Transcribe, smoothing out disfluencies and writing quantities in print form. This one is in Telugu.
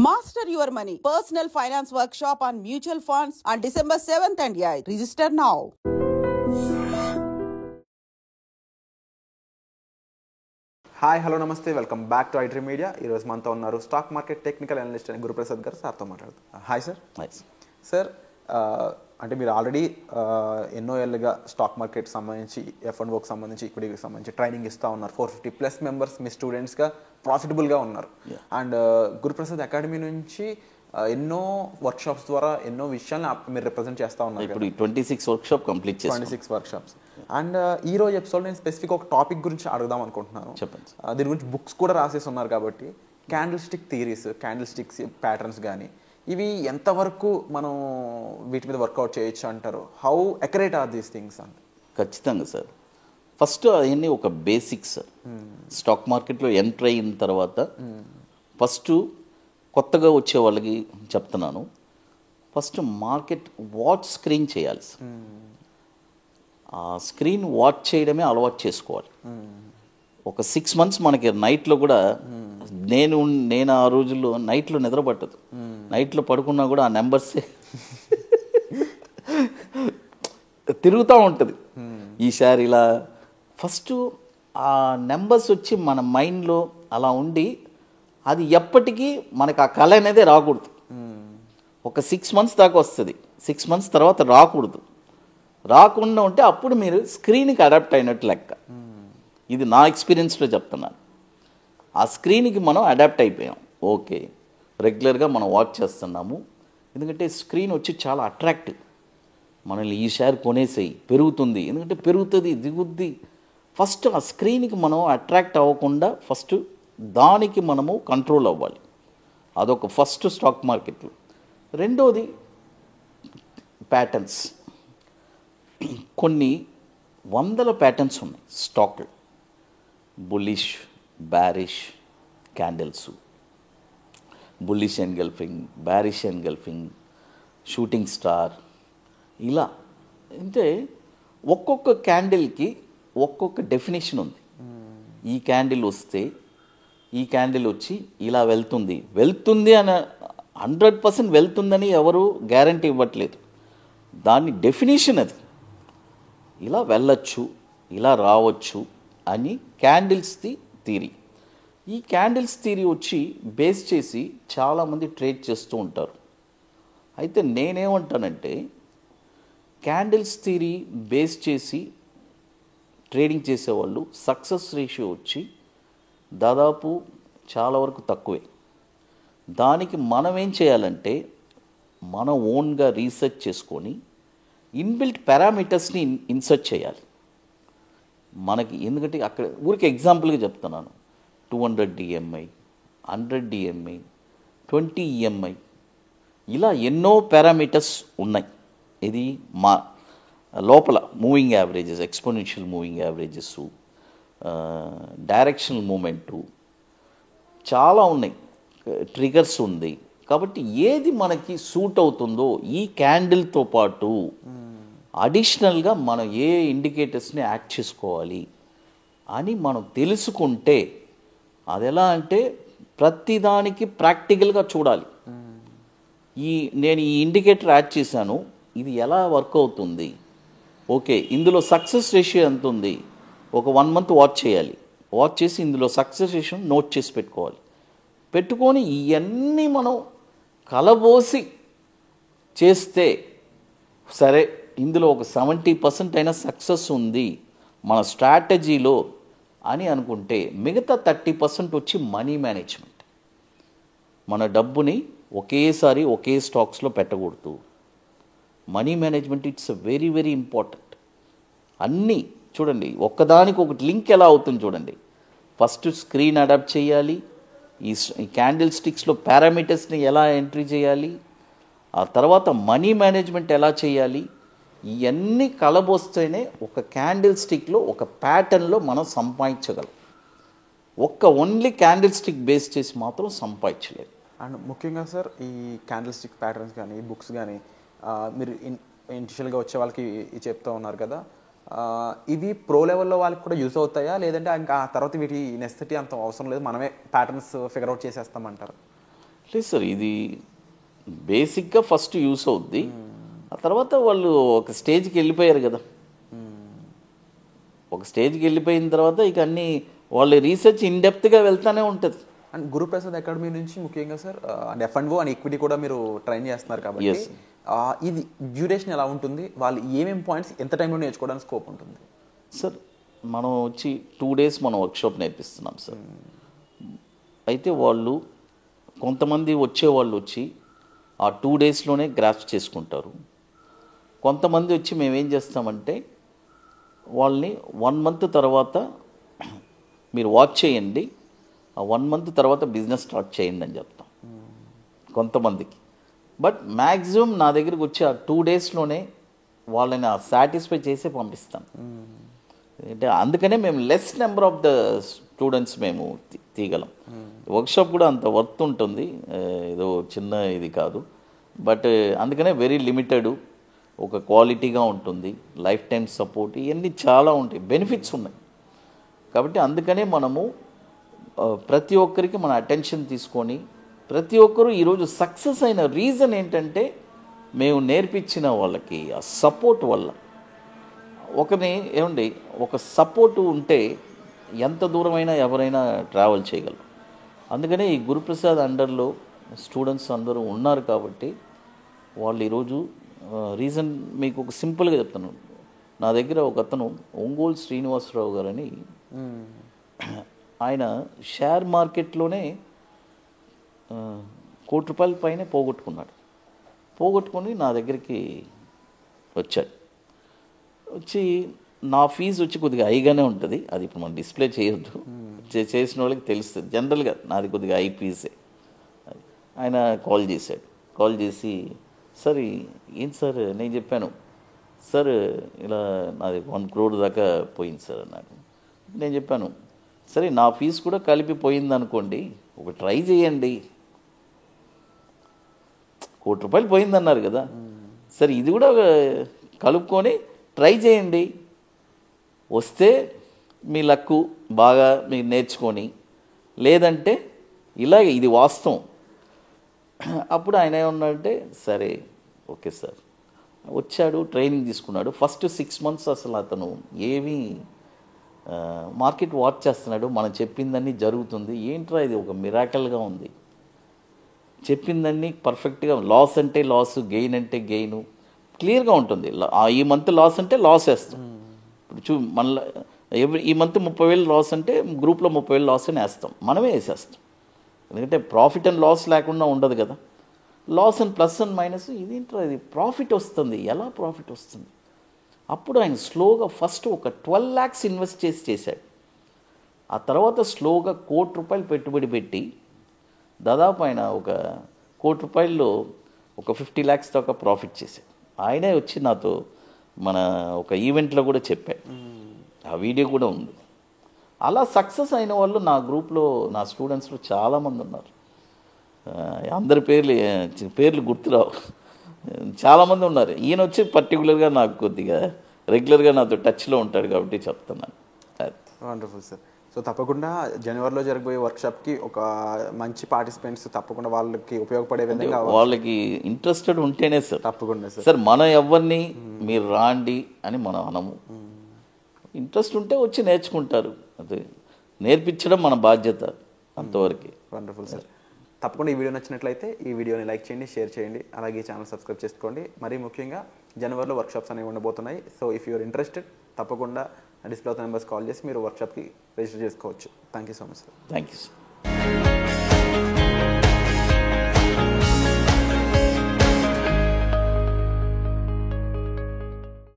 Master your money. Personal finance workshop on mutual funds on December 7th and 8th. Register now. Hi hello నమస్తే welcome back to iDream media. ఈరోజు మనతో ఉన్నారు స్టాక్ మార్కెట్ టెక్నికల్ అనలిస్ట్ అని గురుప్రసాద్ గారు. సార్తో మాట్లాడుతారు. Hi sir. హాయ్ సార్, అంటే మీరు ఆల్రెడీ ఎన్నో ఏళ్ళుగా స్టాక్ మార్కెట్ సంబంధించి F&Oకి సంబంధించి ఈక్విటీకి సంబంధించి ట్రైనింగ్ ఇస్తూ ఉన్నారు. 450+ మెంబర్స్ మీ స్టూడెంట్స్గా ప్రాఫిటబుల్గా ఉన్నారు. అండ్ గురుప్రసాద్ అకాడమీ నుంచి ఎన్నో వర్క్షాప్స్ ద్వారా ఎన్నో విషయాలను మీరు రిప్రజెంట్ చేస్తూ ఉన్నారు. ఇప్పుడు 26 వర్క్షాప్ కంప్లీట్ చేసి 26 వర్క్షాప్స్. అండ్ ఈ రోజు ఎపిసోడ్ నేను స్పెసిఫిక్ ఒక టాపిక్ గురించి అడుగుదాం అనుకుంటున్నాను. చెప్పండి. దీని గురించి బుక్స్ కూడా రాసేసి ఉన్నారు కాబట్టి candle stick theories, candle sticks patterns కానీ ఇవి ఎంతవరకు మనం వీటి మీద వర్కౌట్ చేయొచ్చు అంటారు? How accurate are these things అంటే? ఖచ్చితంగా సార్. ఫస్ట్ అవన్నీ ఒక బేసిక్స్. స్టాక్ మార్కెట్లో ఎంటర్ అయిన తర్వాత ఫస్ట్ కొత్తగా వచ్చే వాళ్ళకి చెప్తున్నాను, ఫస్ట్ మార్కెట్ వాచ్ స్క్రీన్ చేయాలి సార్. ఆ స్క్రీన్ వాచ్ చేయడమే అలవాటు చేసుకోవాలి. ఒక 6 months మనకి నైట్లో కూడా నేను ఆ రోజుల్లో నైట్లో నిద్ర పట్టదు. నైట్లో పడుకున్నా కూడా ఆ నెంబర్సే తిరుగుతూ ఉంటుంది. ఈసారి ఇలా ఫస్ట్ ఆ నెంబర్స్ వచ్చి మన మైండ్లో అలా ఉండి అది ఎప్పటికీ మనకు ఆ కళ అనేది రాకూడదు. ఒక 6 months దాకా వస్తుంది. 6 months తర్వాత రాకూడదు. రాకుండా ఉంటే అప్పుడు మీరు స్క్రీన్కి అడాప్ట్ అయినట్టు లెక్క. ఇది నా ఎక్స్పీరియన్స్లో చెప్తున్నాను. ఆ స్క్రీన్కి మనం అడాప్ట్ అయిపోయాం. ఓకే, రెగ్యులర్గా మనం వాచ్ చేస్తున్నాము. ఎందుకంటే స్క్రీన్ వచ్చి చాలా అట్రాక్టివ్. మనల్ని ఈ షేర్ కొనేసేయి, పెరుగుతుంది, ఎందుకంటే పెరుగుతుంది, దిగుద్ది. ఫస్ట్ ఆ స్క్రీన్కి మనం అట్రాక్ట్ అవ్వకుండా ఫస్ట్ దానికి మనము కంట్రోల్ అవ్వాలి. అదొక ఫస్ట్ స్టాక్ మార్కెట్లో. రెండోది ప్యాటర్న్స్. కొన్ని వందల ప్యాటర్న్స్ ఉన్నాయి స్టాక్లో. Bullish, bearish candles, bullish engulfing, bearish engulfing, shooting star, ఇలా. అంటే ఒక్కొక్క క్యాండిల్కి ఒక్కొక్క డెఫినేషన్ ఉంది. ఈ క్యాండిల్ వస్తే ఈ క్యాండిల్ వచ్చి ఇలా వెళ్తుంది అని 100% వెళ్తుందని ఎవరు గ్యారంటీ ఇవ్వట్లేదు. దాని డెఫినేషన్ అది. ఇలా వెళ్ళచ్చు, ఇలా రావచ్చు అని క్యాండిల్స్ది థియరీ. ఈ క్యాండిల్స్ థియరీ వచ్చి బేస్ చేసి చాలామంది ట్రేడ్ చేస్తూ ఉంటారు. అయితే నేనేమంటానంటే క్యాండిల్స్ థియరీ బేస్ చేసి ట్రేడింగ్ చేసేవాళ్ళు సక్సెస్ రేషియో వచ్చి దాదాపు చాలా వరకు తక్కువే. దానికి మనం ఏం చేయాలంటే మన ఓన్గా రీసెర్చ్ చేసుకొని ఇన్బిల్ట్ పారామీటర్స్ని ఇన్సర్ట్ చేయాలి మనకి. ఎందుకంటే అక్కడ ఊరికి ఎగ్జాంపుల్గా చెప్తున్నాను, 200 DMI, 100 DMI, 20 EMI, ఇలా ఎన్నో పారామీటర్స్ ఉన్నాయి. ఇది మా లోపల moving averages, exponential moving averages, directional movement చాలా ఉన్నాయి, ట్రిగర్స్ ఉంది. కాబట్టి ఏది మనకి సూట్ అవుతుందో ఈ క్యాండిల్తో పాటు అడిషనల్గా మనం ఏ ఇండికేటర్స్ని యాడ్ చేసుకోవాలి అని మనం తెలుసుకుంటే, అది ఎలా అంటే ప్రతిదానికి ప్రాక్టికల్గా చూడాలి. నేను ఈ ఇండికేటర్ యాడ్ చేశాను, ఇది ఎలా వర్క్ అవుతుంది, ఓకే ఇందులో సక్సెస్ రేషియో ఎంత ఉంది, ఒక 1 month వాచ్ చేయాలి. వాచ్ చేసి ఇందులో సక్సెస్ రేషియో నోట్ చేసి పెట్టుకొని ఇవన్నీ మనం కలబోసి చేస్తే సరే ఇందులో ఒక 70% అయినా సక్సెస్ ఉంది మన స్ట్రాటజీలో అని అనుకుంటే, మిగతా 30% వచ్చి మనీ మేనేజ్మెంట్. మన డబ్బుని ఒకేసారి ఒకే స్టాక్స్లో పెట్టకూడదు. Money management it's very very important. అన్నీ చూడండి, ఒక్కదానికి ఒకటి లింక్ ఎలా అవుతుంది చూడండి. ఫస్ట్ స్క్రీన్ అడాప్ట్ చేయాలి, ఈ క్యాండిల్ స్టిక్స్లో పారామీటర్స్ని ఎలా ఎంట్రీ చేయాలి, ఆ తర్వాత మనీ మేనేజ్మెంట్ ఎలా చేయాలి, ఇవన్నీ కలబోస్తేనే ఒక క్యాండిల్ స్టిక్లో ఒక ప్యాటర్న్లో మనం సంపాదించగలం. ఓన్లీ క్యాండిల్ స్టిక్ బేస్ చేసి మాత్రం సంపాదించలేదు. అండ్ ముఖ్యంగా సార్, ఈ క్యాండిల్ స్టిక్ ప్యాటర్న్స్ కానీ బుక్స్ కానీ మీరు ఇనిషియల్గా వచ్చే వాళ్ళకి చెప్తూ ఉన్నారు కదా, ఇవి ప్రో లెవెల్లో వాళ్ళకి కూడా యూజ్ అవుతాయా, లేదంటే ఇంకా ఆ తర్వాత వీటి నెసెసిటీ అంత అవసరం లేదు, మనమే ప్యాటర్న్స్ ఫిగర్ అవుట్ చేసేస్తామంటారు? లేదు సార్, ఇది బేసిక్గా ఫస్ట్ యూస్ అవుద్ది. ఆ తర్వాత వాళ్ళు ఒక స్టేజ్కి వెళ్ళిపోయారు కదా, ఒక స్టేజ్కి వెళ్ళిపోయిన తర్వాత ఇక అన్నీ వాళ్ళ రీసెర్చ్ ఇన్డెప్త్గా వెళ్తూనే ఉంటుంది. అండ్ గురుప్రసాద్ అకాడమీ నుంచి ముఖ్యంగా sir and F&O and equity కూడా మీరు ట్రైన్ చేస్తున్నారు కాబట్టి Yes. ఇది డ్యూరేషన్ ఎలా ఉంటుంది, వాళ్ళు ఏమేమి పాయింట్స్ ఎంత టైంలో నేర్చుకోవడానికి స్కోప్ ఉంటుంది? సార్ మనం వచ్చి 2 days మనం వర్క్షాప్ నేర్పిస్తున్నాం సార్. అయితే వాళ్ళు కొంతమంది వచ్చేవాళ్ళు వచ్చి ఆ 2 daysలోనే గ్రాస్ప్ చేసుకుంటారు. కొంతమంది వచ్చి మేమేం చేస్తామంటే వాళ్ళని 1 month తర్వాత మీరు వాచ్ చేయండి, ఆ 1 month తర్వాత బిజినెస్ స్టార్ట్ చేయండి అని చెప్తాం కొంతమందికి. బట్ మ్యాక్సిమం నా దగ్గరికి వచ్చి ఆ 2 daysలోనే వాళ్ళని సాటిస్ఫై చేసి పంపిస్తాం. అంటే అందుకనే మేము less number of the students మేము తీయగలం. వర్క్షాప్ కూడా అంత వర్త్ ఉంటుంది, ఏదో చిన్న ఇది కాదు. బట్ అందుకనే వెరీ లిమిటెడ్, ఒక క్వాలిటీగా ఉంటుంది, లైఫ్ టైం సపోర్ట్, ఇవన్నీ చాలా ఉంటాయి, బెనిఫిట్స్ ఉన్నాయి. కాబట్టి అందుకనే మనము ప్రతి ఒక్కరికి మన అటెన్షన్ తీసుకొని ప్రతి ఒక్కరూ ఈరోజు సక్సెస్ అయిన రీజన్ ఏంటంటే మేము నేర్పించిన వాళ్ళకి ఆ సపోర్ట్ వల్ల. ఒకరిని ఏమండి, ఒక సపోర్టు ఉంటే ఎంత దూరమైనా ఎవరైనా ట్రావెల్ చేయగలరు. అందుకనే ఈ గురుప్రసాద్ అండర్లో స్టూడెంట్స్ అందరూ ఉన్నారు కాబట్టి వాళ్ళు ఈరోజు రీజన్ మీకు ఒక సింపుల్గా చెప్తాను. నా దగ్గర ఒక అతను ఒంగోలు శ్రీనివాసరావు గారని, ఆయన షేర్ మార్కెట్లోనే ₹1 కోటి పైనే పోగొట్టుకొని నా దగ్గరికి వచ్చాడు. వచ్చి నా ఫీజు వచ్చి కొద్దిగా హైగానే ఉంటుంది, అది ఇప్పుడు మనం డిస్ప్లే చేయొద్దు, చేసిన వాళ్ళకి తెలుస్తుంది. జనరల్గా నాది కొద్దిగా హై ఫీజే. ఆయన కాల్ చేసి సార్ ఏంటి సార్, నేను చెప్పాను సార్ ఇలా నాది 1 crore దాకా పోయింది సార్ అన్నాడు. నేను చెప్పాను సరే నా ఫీజు కూడా కలిపి పోయింది అనుకోండి, ఒక ట్రై చేయండి, ₹1 కోటి పోయిందన్నారు కదా, సరే ఇది కూడా కలుపుకొని ట్రై చేయండి, వస్తే మీ లక్కు బాగా మీరు నేర్చుకొని, లేదంటే ఇలాగే ఇది వాస్తవం. అప్పుడు ఆయన ఏమన్నాడంటే సరే ఓకే సార్, వచ్చాడు, ట్రైనింగ్ తీసుకున్నాడు. ఫస్ట్ 6 months అసలు అతను ఏమీ మార్కెట్ వాచ్ చేస్తున్నాడు, మనం చెప్పిందన్నీ జరుగుతుంది, ఏంట్రా ఇది ఒక మిరాకల్గా ఉంది, చెప్పిందన్నీ పర్ఫెక్ట్గా, లాస్ అంటే లాస్, గెయిన్ అంటే గెయిన్ క్లియర్గా ఉంటుంది. ఈ మంత్ లాస్ అంటే లాస్ వేస్తాం. ఇప్పుడు మళ్ళీ ఈ మంత్ 30,000 లాస్ అంటే గ్రూప్లో 30,000 లాస్ అని వేస్తాం, మనమే వేసేస్తాం. ఎందుకంటే ప్రాఫిట్ అండ్ లాస్ లేకుండా ఉండదు కదా, loss and plus and minus, ఇదేంట్రా ఇది ప్రాఫిట్ వస్తుంది, ఎలా ప్రాఫిట్ వస్తుంది. అప్పుడు ఆయన స్లోగా ఫస్ట్ ఒక 12 lakhs ఇన్వెస్ట్ చేశాడు. ఆ తర్వాత స్లోగా ₹1 కోటి పెట్టుబడి పెట్టి దాదాపు ఆయన ఒక ₹1 కోటిలో ఒక 50 lakhs దాకా ప్రాఫిట్ చేశాడు. ఆయనే వచ్చి నాతో మన ఒక ఈవెంట్లో కూడా చెప్పాడు, ఆ వీడియో కూడా ఉంది. అలా సక్సెస్ అయిన వాళ్ళు నా గ్రూప్లో, నా స్టూడెంట్స్లో చాలామంది ఉన్నారు. అందరి పేర్లు గుర్తురావు, చాలామంది ఉన్నారు. ఈయన వచ్చి పర్టికులర్గా నాకు కొద్దిగా రెగ్యులర్గా నాతో టచ్లో ఉంటాడు కాబట్టి చెప్తున్నాను. Wonderful sir. సో తప్పకుండా జనవరిలో జరగబోయే వర్క్షాప్కి ఒక మంచి పార్టిసిపెంట్స్ తప్పకుండా వాళ్ళకి ఉపయోగపడే విధంగా, వాళ్ళకి ఇంట్రెస్టెడ్ ఉంటేనే సార్ తప్పకుండా సార్ మనం ఎవరిని మీరు రాండి అని మనం అనము. ఇంట్రెస్ట్ ఉంటే వచ్చి నేర్చుకుంటారు, అదే నేర్పించడం మన బాధ్యత అంతవరకు. Wonderful sir. తప్పకుండా ఈ వీడియో నచ్చినట్లయితే ఈ వీడియోని లైక్ చేయండి, షేర్ చేయండి, అలాగే ఛానల్ సబ్స్క్రైబ్ చేసుకోండి. మరీ ముఖ్యంగా జనవరిలో వర్క్షాప్స్ అనేవి ఉండబోతున్నాయి. సో ఇఫ్ యూఆర్ ఇంట్రెస్టెడ్ తప్పకుండా డిస్ప్లే అవుతున్న నెంబర్స్ కాల్ చేసి మీరు వర్క్షాప్కి రిజిస్టర్ చేసుకోవచ్చు. Thank you so much sir. Thank you sir.